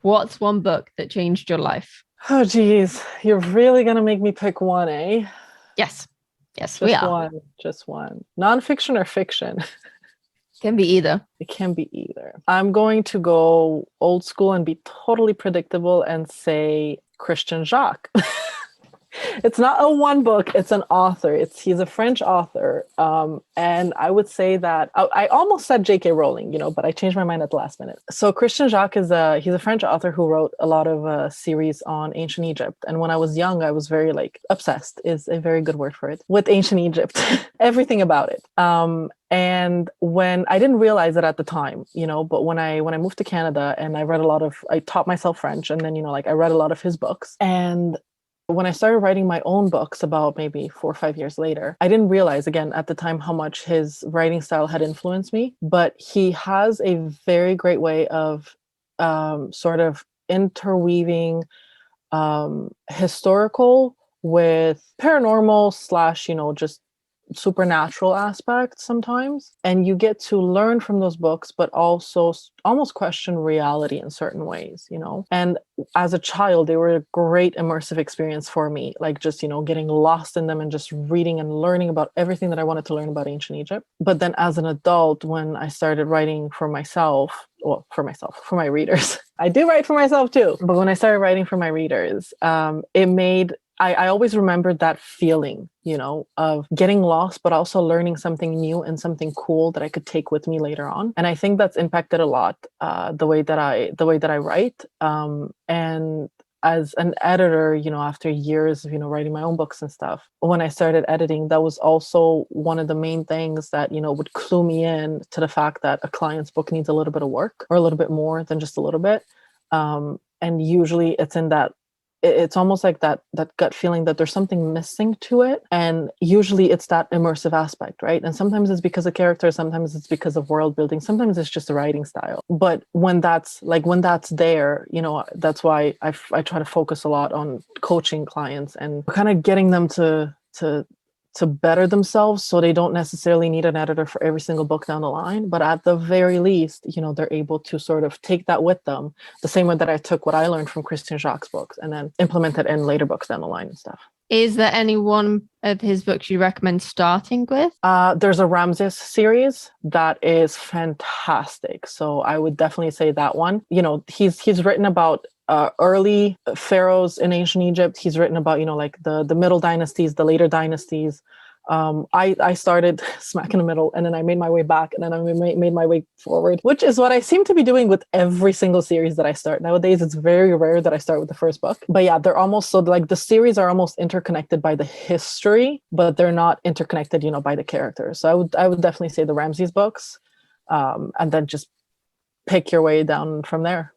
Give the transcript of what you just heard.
What's one book that changed your life? Oh, geez. You're really going to make me pick one, eh? Yes. Yes, we Just are. one. Just one. Nonfiction or fiction? Can be either. It can be either. I'm going to go old school and be totally predictable and say Christian Jacques. It's not a one book, it's an author. He's a French author. And I would say that I almost said J.K. Rowling, but I changed my mind at the last minute. So Christian Jacques he's a French author who wrote a lot of series on ancient Egypt. And when I was young, I was very like obsessed is a very good word for it with ancient Egypt, everything about it. And when I didn't realize it at the time, but when I moved to Canada and I taught myself French, and then like I read a lot of his books. And when I started writing my own books about maybe 4 or 5 years later, I didn't realize again at the time how much his writing style had influenced me. But he has a very great way of sort of interweaving historical with paranormal slash, just supernatural aspects sometimes, and you get to learn from those books but also almost question reality in certain ways, and as a child they were a great immersive experience for me, like just getting lost in them and just reading and learning about everything that I wanted to learn about ancient Egypt. But then as an adult, when I started writing for myself, well, for my readers, I do write for myself too, but when I started writing for my readers, it made I always remembered that feeling, of getting lost, but also learning something new and something cool that I could take with me later on. And I think that's impacted a lot the way that I write. And as an editor, after years of writing my own books and stuff, when I started editing, that was also one of the main things that would clue me in to the fact that a client's book needs a little bit of work or a little bit more than just a little bit. And usually it's in that it's almost like that gut feeling that there's something missing to it, and usually it's that immersive aspect, right? And sometimes it's because of character, sometimes it's because of world building, sometimes it's just the writing style. But when that's there, that's why I try to focus a lot on coaching clients and kind of getting them to better themselves, so they don't necessarily need an editor for every single book down the line, but at the very least, they're able to sort of take that with them the same way that I took what I learned from Christian Jacques' books and then implement it in later books down the line and stuff. Is there any one of his books you recommend starting with? There's a Ramses series that is fantastic, so I would definitely say that one. He's written about early pharaohs in ancient Egypt. He's written about like the middle dynasties, the later dynasties. I started smack in the middle, and then I made my way back, and then I made my way forward, which is what I seem to be doing with every single series that I start. Nowadays, it's very rare that I start with the first book. But yeah, they're almost so like the series are almost interconnected by the history, but they're not interconnected, by the characters. So I would definitely say the Ramses books, and then just pick your way down from there.